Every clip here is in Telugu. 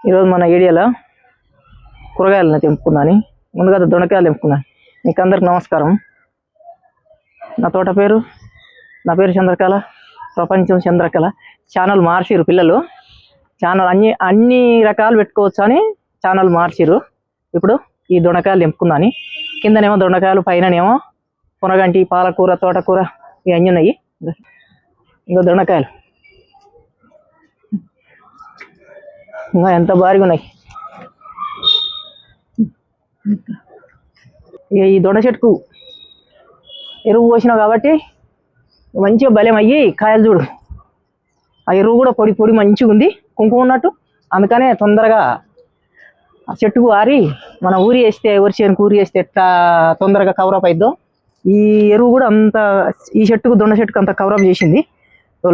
ఈరోజు మన ఏరియాలో కూరగాయలను తెంపుకున్నాను. ముందుగా దొండకాయలు తెంపుకున్నాను. మీకు అందరికి నమస్కారం. నా పేరు చంద్రకళ, ప్రపంచం చంద్రకళ. ఛానల్ మార్చిరు పిల్లలు. ఛానల్ అన్ని రకాలు పెట్టుకోవచ్చు అని ఛానల్ మార్చిరు. ఇప్పుడు ఈ దొండకాయలు తెంపుకున్నాను. కిందనేమో దొండకాయలు, పైననేమో పొనగంటి, పాలకూర, తోటకూర ఇవన్నీ ఉన్నాయి. ఇంకా దొండకాయలు ఇంకా ఎంత భారీగా ఉన్నాయి. ఈ దొండ చెట్టుకు ఎరువు పోసినావు కాబట్టి మంచిగా బలం అయ్యి కాయలు చూడు. ఆ ఎరువు కూడా పొడి పొడి మంచిగా ఉంది, కుంకుమ ఉన్నట్టు. అందుకనే తొందరగా ఆ చెట్టుకు ఆరి మన ఊరి వేస్తే, వరిచేనుకు ఊరి వేస్తే ఎట్లా తొందరగా కవరప్ అయిద్దో ఈ ఎరువు కూడా అంత ఈ చెట్టుకు, దొండ చెట్టుకు అంత కవరప్ చేసింది.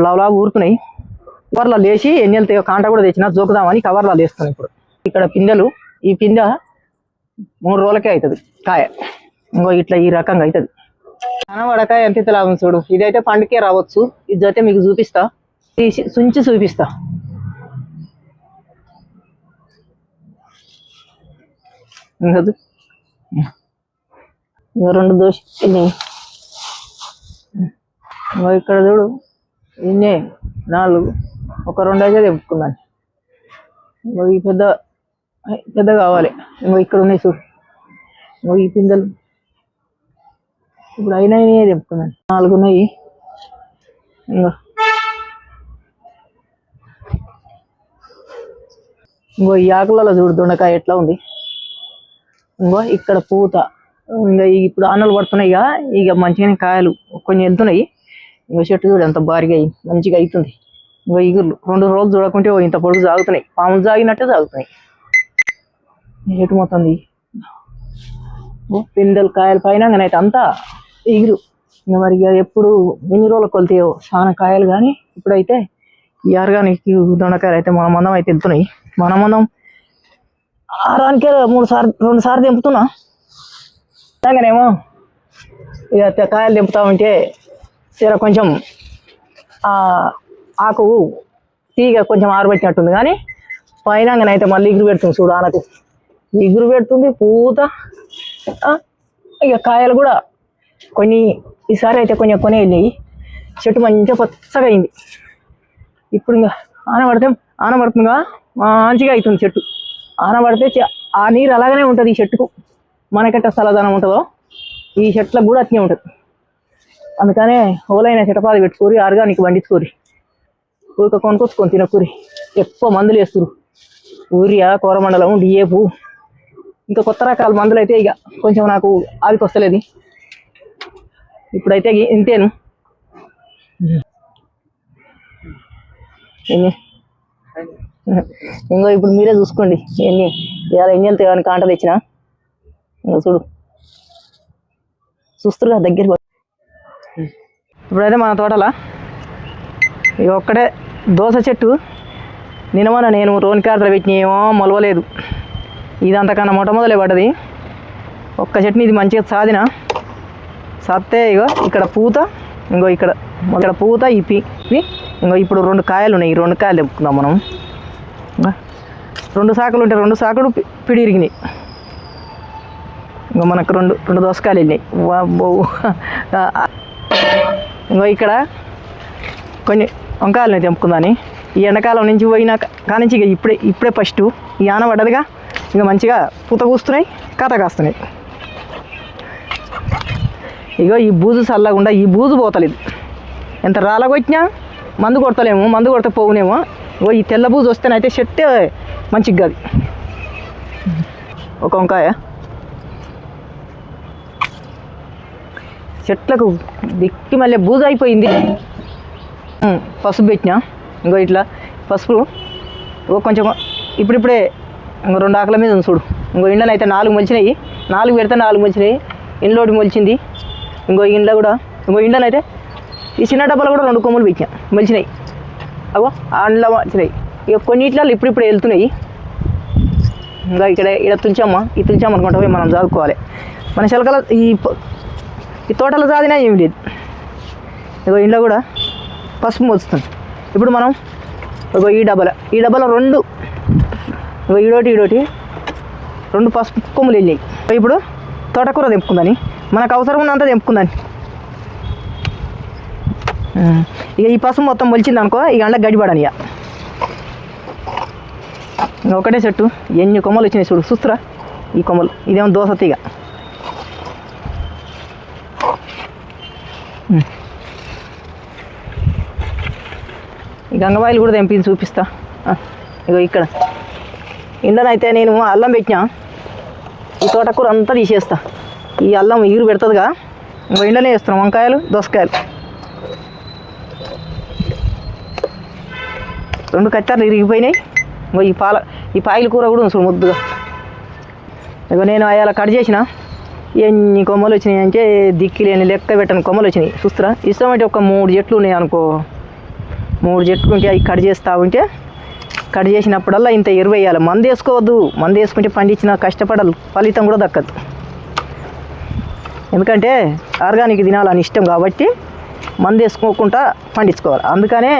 లావు ఊరుతున్నాయి. కవర్లో లేచి ఎన్నెళ్తే కాంట కూడా తెచ్చిన జోకుదామని కవర్లో లేస్తున్నాయి. ఇప్పుడు ఇక్కడ పిందెలు, ఈ పిందె 3 రోజులకే అవుతుంది కాయ. ఇంకో ఇట్లా ఈ రకంగా అవుతుంది. కనబడకాయ ఎంత లాభం చూడు. ఇదైతే పండుకే రావచ్చు. ఇది అయితే మీకు చూపిస్తా, సుంచి చూపిస్తా. ఇంకదు 2 దోశ ఇక్కడ చూడు. ఇన్నే 4, ఒక 2 అయితే తెంపుకున్నాను. ఈ పెద్ద కావాలి. ఇంకో ఇక్కడ ఉన్నాయి చూడు. ఇంకో ఈ పిందెలు ఇప్పుడు అయినాయి తెంపుకున్నాను. 4 ఉన్నాయి. ఇంకో ఈ ఆకులలో చూడు దొండకాయ ఎట్లా ఉంది. ఇంకో ఇక్కడ పూత. ఇంకా ఇప్పుడు ఆనలు పడుతున్నాయి. ఇక మంచిగానే కాయలు కొన్ని వెళ్తున్నాయి. ఇంకో చెట్టు చూడు ఎంత భారీగా మంచిగా అవుతుంది. ఇంకో ఇగుర్లు 2 రోజులు చూడకుంటే ఇంత పొడుగు సాగుతున్నాయి. పాములు సాగినట్టే సాగుతున్నాయి. చెట్టు మొత్తం పిందెలు కాయలు పైన అయితే అంతా ఇగురు. ఇంకా మరి ఎప్పుడు ఎన్ని రోజులు కొలితాయో చాలా కాయలు. కానీ ఇప్పుడైతే ఈ ఆర్గానిక్ దొండకాయలు అయితే మన మందం అయితే వెళ్తున్నాయి. మన మందం ఆరానికే 2 సార్లు తెంపుతున్నా. అలాగనేమో ఇక కాయలు తెంపుతా ఉంటే కొంచెం ఆకు తీగ కొంచెం ఆరబెట్టినట్టుంది. కానీ పైనంగానైతే మళ్ళీ ఇగురు పెడుతుంది చూడు. ఆనకు ఇగురు పెడుతుంది, పూత. ఇక కాయలు కూడా కొన్ని ఈసారి అయితే కొంచెం కొని వెళ్ళినాయి. చెట్టు మంచిగా పచ్చగా అయింది. ఇప్పుడు ఇంకా ఆనబడుతుందిగా మంచిగా అవుతుంది చెట్టు. ఆనబడితే ఆ నీరు అలాగనే ఉంటుంది ఈ చెట్టుకు. మనకెట్ట చల్లదనం ఉంటుందో ఈ చెట్లకు కూడా అట్నే ఉంటుంది. అందుకనే ఓలైన చెట్టపాది పెట్టుకోరి, ఆర్గానిక్ పండించుకోరి. ఊరిక కొనుక్కొచ్చుకొని తినకూరి. ఎక్కువ మందులు వేస్తురు. యూరియా, కోరమండలం, డిఏపు, ఇంకా కొత్త రకాల మందులు అయితే ఇక కొంచెం నాకు ఆవికి వస్తలేదు. ఇప్పుడైతే ఇంతేను. ఇంకో ఇప్పుడు మీరే చూసుకోండి ఇవాళ ఎన్ని వెళ్తాయి కానీ కాంట తెచ్చిన. ఇంకా చూడు చూస్తురుగా దగ్గర. ఇప్పుడైతే మన తోటలా ఇక ఒక్కడే దోస చెట్టు. నిన్నమన నేను రోనికాడలు పెట్టినేమో మొలవలేదు. ఇది అంతకన్నా మొట్టమొదలే పడ్డది. ఒక్క చెట్టుని ఇది మంచిగా సాధితే ఇగో ఇక్కడ పూత, ఇంకో ఇక్కడ పూత, ఇవి ఇంకో ఇప్పుడు 2 కాయలు ఉన్నాయి. ఈ 2 కాయలు తెంపుకుందాం మనం. 2 సాకులు ఉంటే 2 సాకులు పిడి ఇరిగినాయి. ఇంకో మనకు 2 దోసకాయలు వెళ్ళినాయి. ఇంకో ఇక్కడ కొన్ని వంకాయలు తెంపుకుందాని. ఈ ఎండాకాలం నుంచి పోయినా కానించి ఇక ఇప్పుడే ఫస్ట్ ఈ ఆన పడ్డదిగా. ఇంకా మంచిగా పూత కూస్తున్నాయి, కాత కాస్తున్నాయి. ఇగో ఈ బూజు చల్లకుండా ఈ బూజు పోతలేదు. ఎంత రాలగొచ్చినా మందు కొడతలేము, మందు కొడితే పోగునేమో. ఇగో ఈ తెల్ల బూజు వస్తేనైతే చెట్టే మంచిగా కాదు. ఒక వంకాయ చెట్లకు దిక్కి మళ్ళీ బూజు అయిపోయింది. పసుపు పెట్టినా. ఇంకో ఇట్లా పసుపు కొంచెం ఇప్పుడిప్పుడే ఇంకో 2 ఆకుల మీద ఉంది చూడు. ఇంకో ఇండ్లను అయితే 4 మొలిచినాయి. 4 పెడితే 4 మొలిచినాయి. ఇండ్లోటి మొలిచింది. ఇంకో ఇండ్ల కూడా ఇండ్లనైతే ఈ చిన్న డబ్బాలు కూడా 2 కొమ్ములు పెట్టినా మొలిచినాయి. అగో అండ్ల మొలిచినాయి. ఇక కొన్నిట్లలో ఇప్పుడిప్పుడే వెళ్తున్నాయి. ఇంకా ఇక్కడ తులిచామ అనుకుంటా పోయి మనం చదువుకోవాలి. మన చిలకల ఈ తోటలో చదివినా ఏమి లేదు. ఇగో ఇంట్లో కూడా పసుపు మోస్తుంది. ఇప్పుడు మనం ఈ డబ్బాలో ఇంకో ఈడోటి 2 పసుపు కొమ్ములు వెళ్ళాయి. ఇప్పుడు తోటకూర తెంపుకుందని, మనకు అవసరం ఉన్నంత తెంపుకుందని. ఇక ఈ పసుపు మొత్తం మొలిచింది అనుకో, ఇక అండ్ల గడిపడని. ఇక ఒకటే చెట్టు ఎన్ని కొమ్మలు వచ్చినాయి చూడు, చూస్తురా ఈ కొమ్మలు. ఇదేమో దోస తీగ. ఈ గంగవాయిలు కూడా తెంపి చూపిస్తా. ఇగో ఇక్కడ ఇండనైతే నేను అల్లం పెట్టినా, ఈ తోటకూర అంతా తీసేస్తా. ఈ అల్లం ఈరు పెడుతుందిగా, ఇంకో ఇండనే వేస్తున్నాం వంకాయలు దోసకాయలు. 2 కత్తెరలు ఇరిగిపోయినాయి. ఇంకో ఈ పాయల కూర కూడా చూడు ముద్దుగా. ఇక నేను అలా కట్ చేసిన ఎన్ని కొమ్మలు వచ్చినాయి అంటే దిక్కులేని లెక్క పెట్టని కొమ్మలు వచ్చినాయి. చూస్తారా, ఇష్టమంటే ఒక 3 చెట్లు ఉన్నాయి అనుకో, 3 చెట్లు ఉంటే అవి కట్ చేస్తూ ఉంటే, కట్ చేసినప్పుడల్లా ఇంత ఎరువు వేయాలి. మందు వేసుకోవద్దు, మందు వేసుకుంటే పండించిన కష్టపడాలి, ఫలితం కూడా దక్కదు. ఎందుకంటే ఆర్గానిక్ తినాలని ఇష్టం కాబట్టి మందు వేసుకోకుండా పండించుకోవాలి. అందుకనే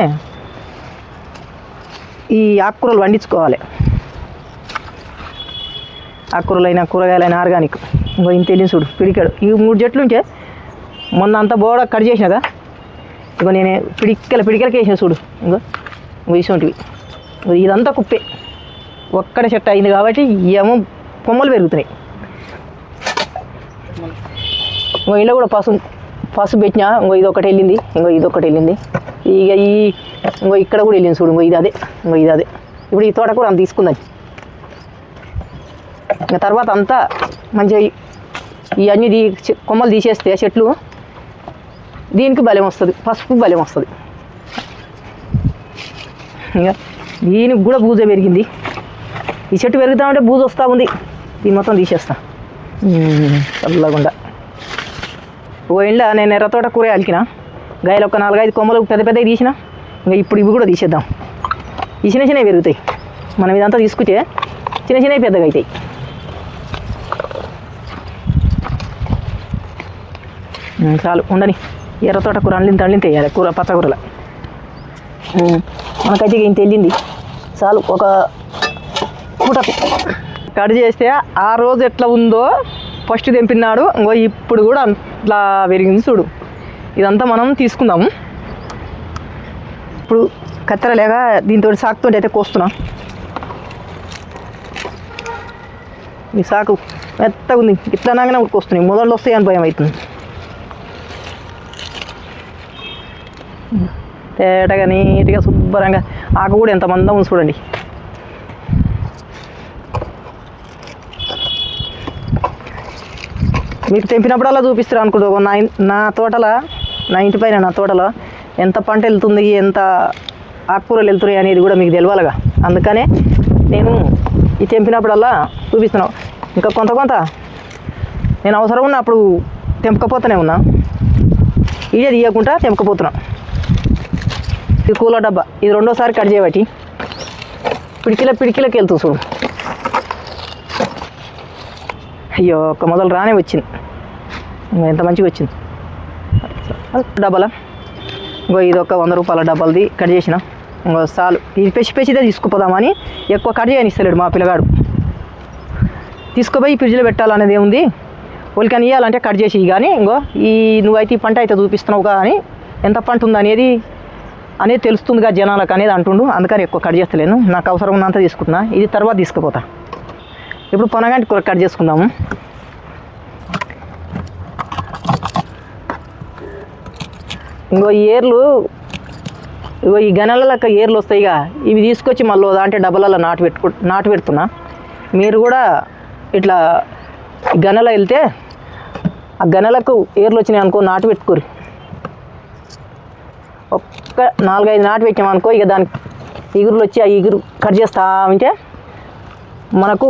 ఈ ఆకుకూరలు పండించుకోవాలి. ఆకుకూరలైనా కూరగాయలైనా ఆర్గానిక్. ఇంకో ఇంత వెళ్ళింది చూడు పిడికాడు. ఈ 3 చెట్లు ఉంటే మొన్న అంతా బోడ కట్ చేసినాక, ఇంకో నేను పిడికెలకి వేసిన చూడు. ఇంకో ఇటువంటివి ఇదంతా కుప్పే. ఒక్కడే చెట్టు అయింది కాబట్టి ఏమో కొమ్మలు పెరుగుతున్నాయి. ఇంకో ఇంట్లో కూడా పసుపు పెట్టినా. ఇంకో ఇదొకటి వెళ్ళింది, ఇదొకటి వెళ్ళింది. ఇక ఇంకో ఇక్కడ కూడా వెళ్ళింది చూడు. ఇంకో ఇది అదే. ఇప్పుడు ఈ తోట కూడా అంత తీసుకుందని. ఇంకా తర్వాత అంతా మంచిగా ఇవన్నీ కొమ్మలు తీసేస్తే చెట్లు దీనికి బలం వస్తుంది, పసుపు బలం వస్తుంది. ఇంకా దీనికి కూడా బూజ పెరిగింది. ఈ చెట్టు పెరుగుతామంటే బూజు వస్తూ ఉంది. దీన్ని మొత్తం తీసేస్తా చల్లకుండా. ఓ ఎండ నేను ఎర్ర తోట కూర అలికిన గాయలు ఒక 4-5 కొమ్మలు పెద్దవి తీసిన. ఇంకా ఇప్పుడు ఇవి కూడా తీసేద్దాం. ఈ చిన్నవి పెరుగుతాయి. మనం ఇదంతా తీసుకుంటే చిన్నవి పెద్దగా అవుతాయి. చాలు ఉండని. ఎర్ర తోట కూర అల్లింత వేయాలి కూర పచ్చకూరలో. మనకైతే ఇంత వెళ్ళింది చాలు. ఒక పూటకు కట్ చేస్తే ఆ రోజు ఎట్లా ఉందో ఫస్ట్ తెంపినాడు, ఇంకో ఇప్పుడు కూడా అట్లా పెరిగింది చూడు. ఇదంతా మనం తీసుకుందాము. ఇప్పుడు కత్తెర లేక దీంతో సాకుతో అయితే కోస్తున్నాం. ఈ సాకు మెత్తగా ఉంది, ఇట్లా నాగానే ఉడికొస్తున్నాయి. మొదళ్ళు వస్తాయి అని భయం అవుతుంది. తేటగా నీట్గా శుభ్రంగా ఆకు కూడా ఎంత మందం ఉంది చూడండి. మీకు తెంపినప్పుడల్లా చూపిస్తారు అనుకుంటా. నా తోటలో, నా ఇంటి పైన నా తోటలో ఎంత పంట వెళ్తుంది, ఎంత ఆకుకూరలు వెళ్తున్నాయి అనేది కూడా మీకు తెలియాలిగా. అందుకనే నేను ఈ తెంపినప్పుడల్లా చూపిస్తున్నాను. ఇంకా కొంత నేను అవసరం ఉన్నప్పుడు తెంపకపోతూనే ఉన్నా, ఇదే తీయకుండా తెంపకపోతున్నా. ఇది కూలర్ డబ్బా, ఇది 2వ కట్ చేయబట్టి పిడికిలకి వెళ్తుంది చూడు. అయ్యో ఒక మొదలు రానే వచ్చింది. ఎంత మంచిగా వచ్చింది డబ్బాల. ఇంకో ఇది ఒక 100 రూపాయల డబ్బాలది కట్ చేసిన. ఇంకో చాలు. ఇది పెసిదే తీసుకుపోదామని ఎక్కువ కట్ చేయనిస్తలేడు మా పిల్లగాడు. తీసుకుపోయి ఫ్రిడ్జ్లో పెట్టాలనేది ఏముంది, వాళ్ళకని ఇవ్వాలంటే కట్ చేసి. కానీ ఇంకో నువ్వైతే ఈ పంట అయితే చూపిస్తున్నావు కానీ ఎంత పంట ఉంది అనేది తెలుస్తుందిగా జనాలకు అనేది అంటుండు. అందుకని ఎక్కువ కట్ చేస్తలేను. నాకు అవసరం ఉన్నంత తీసుకుంటున్నా. ఇది తర్వాత తీసుకుపోతా. ఇప్పుడు పొనగంటి కూర కట్ చేసుకుందాము. ఇంకో ఈ గనెలకి ఏర్లు వస్తాయిగా, ఇవి తీసుకొచ్చి మళ్ళీ అంటే డబ్బలలో నాటు పెడుతున్నా. మీరు కూడా ఇట్లా గనెల వెళ్తే ఆ గనెలకు ఏర్లు వచ్చినాయి అనుకో, నాటు పెట్టుకోరు. ఒక్క 4-5 నాటు పెట్టామనుకో, ఇక దానికి ఇగురులు వచ్చి ఆ ఇగురు కట్ చేస్తా ఉంటే మనకు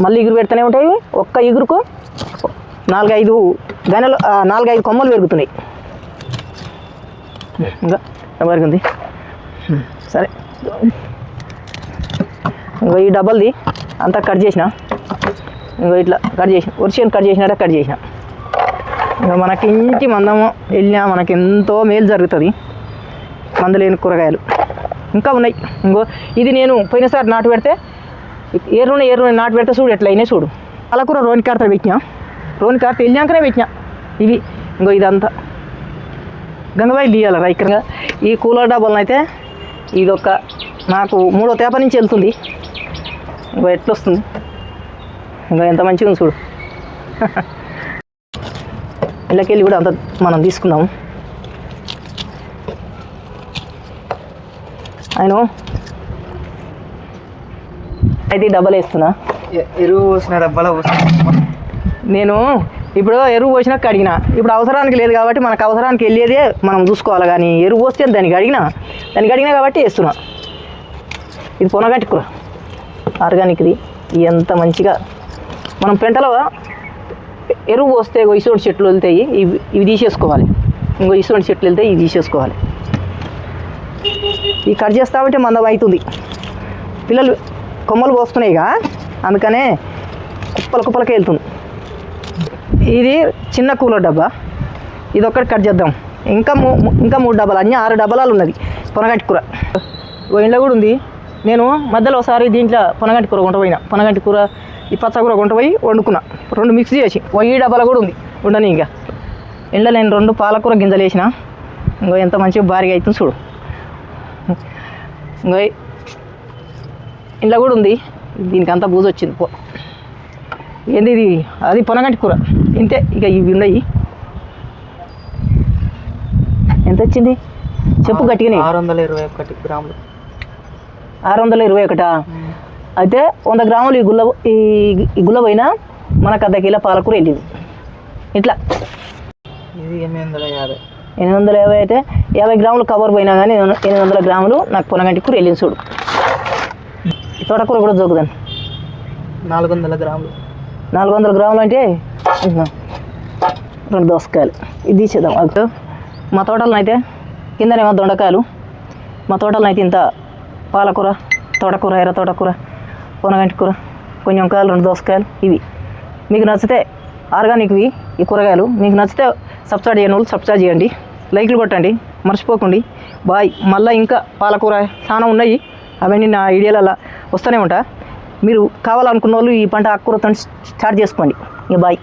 మళ్ళీ ఇగురు పెడుతూనే ఉంటాయి. ఒక్క ఇగురుకు 4-5 గనెలు 4-5 కొమ్మలు పెరుగుతున్నాయి. ఇంకా ఎవరికి ఉంది సరే. ఇంకో ఈ డబ్బల్ది అంతా కట్ చేసిన. ఇంకో ఇట్లా కట్ చేసిన, వర్షం కట్ చేసినట్టే కట్ చేసిన. ఇంకా మనకి ఇంటి మందము వెళ్ళినా మనకి ఎంతో మేలు జరుగుతుంది. మందులేని కూరగాయలు ఇంకా ఉన్నాయి. ఇంకో ఇది నేను పోయినసారి నాటు పెడితే ఏరు నాటు పెట్ట చూడు ఎట్లా అయినా చూడు. పాలకూర రోని కార్త పెట్టినా, రోని కార్త వెళ్ళాకనే పెట్టినా. ఇవి ఇంకో ఇదంతా గంగబాయి తీయాలి రైకరంగా. ఈ కూలర్ డబ్బాలను అయితే ఇదొక నాకు 3వ తేప నుంచి వెళ్తుంది. ఇంకో ఎట్లా వస్తుంది, ఇంకా ఎంత మంచిగా ఉంది చూడు. ఇళ్ళకెళ్ళి కూడా అంత మనం తీసుకుందాము. ఆయన అయితే డబ్బాలు వేస్తున్నా, ఎరువు పోసిన డబ్బాలో పోసిన. నేను ఇప్పుడు ఎరువు పోసినాక అడిగిన, ఇప్పుడు అవసరానికి లేదు కాబట్టి మనకు అవసరానికి వెళ్ళేదే మనం చూసుకోవాలి. కానీ ఎరువు పోస్తే దానికి అడిగినా కాబట్టి వేస్తున్నా. ఇది పొనగట్టి కూర ఆర్గానిక్ది. ఎంత మంచిగా మనం పెంటలో ఎరువు పోస్తే ఇసువంటి చెట్లు వెళ్తాయి, ఇవి తీసేసుకోవాలి. ఇంకో ఇసువంటి చెట్లు వెళ్తాయి, ఇవి తీసేసుకోవాలి. ఇవి కట్ చేస్తామంటే మందం అవుతుంది. పిల్లలు కొమ్మలు పోస్తున్నాయిగా, అందుకనే కుప్పలకే వెళ్తుంది. ఇది చిన్న కూలర్ డబ్బా, ఇది ఒక్కటి కట్ చేద్దాం. ఇంకా 3 డబ్బాలు, అన్నీ 6 డబ్బాలు ఉన్నది పొనగంటి కూర. ఇంట్లో కూడా ఉంది. నేను మధ్యలో ఒకసారి దీంట్లో పొనగంటి కూర కొంటపోయినా, పొనగంటి కూర ఈ పచ్చకూర కొంటపోయి వండుకున్నా, 2 మిక్స్ చేసి. ఈ డబ్బాలో కూడా ఉంది ఉండని. ఇంకా ఇంట్లో నేను 2 పాలకూర గింజలు వేసిన. ఇంకో ఎంత మంచిగా భారీగా అవుతుంది చూడు. ఇంకో ఇంట్లో కూడా ఉంది. దీనికి అంతా బూజు వచ్చింది. ఏంది ఇది, అది పొనగంటి కూర ఇంతే. ఇక ఇవి ఉన్నాయి. ఎంత వచ్చింది చెప్పు గట్టిగానే. 621 గ్రాములు. 621. అయితే 100 గ్రాములు ఈ గుల్ల పోయినా మనకు అర్ధ కిలో పాలకూర వెళ్ళింది. ఇట్లా ఇది 850. 850 అయితే 50 గ్రాములు కవర్ పోయినా కానీ 800 గ్రాములు నాకు పొనగంటి కూర వెళ్ళింది చూడు. తోటకూర కూడా జోకుదాన్ని 400 గ్రాములు. 400 గ్రాములు అంటే 2 దోసకాయలు. ఇది తీసేద్దాం. మా తోటలను అయితే కిందనేమో దొండకాయలు, మా తోటలను అయితే ఇంత పాలకూర, తోటకూర, ఎర్ర తోటకూర, పొనగంటి కూర, కొంచెం వంకాయలు, 2 దోసకాయలు. ఇవి మీకు నచ్చితే ఆర్గానిక్వి ఈ కూరగాయలు మీకు నచ్చితే సబ్స్క్రైబ్ చేయని వాళ్ళు సబ్స్క్రైబ్ చేయండి, లైక్లు కొట్టండి, మర్చిపోకండి. బాయ్. మళ్ళీ ఇంకా పాలకూర చాలా ఉన్నాయి, అవన్నీ నా ఐడియాలలో వస్తూనే ఉంటా. మీరు కావాలనుకున్న వాళ్ళు ఈ పంట ఆకుకూరతో స్టార్ట్ చేసుకోండి. ఇక బాయ్.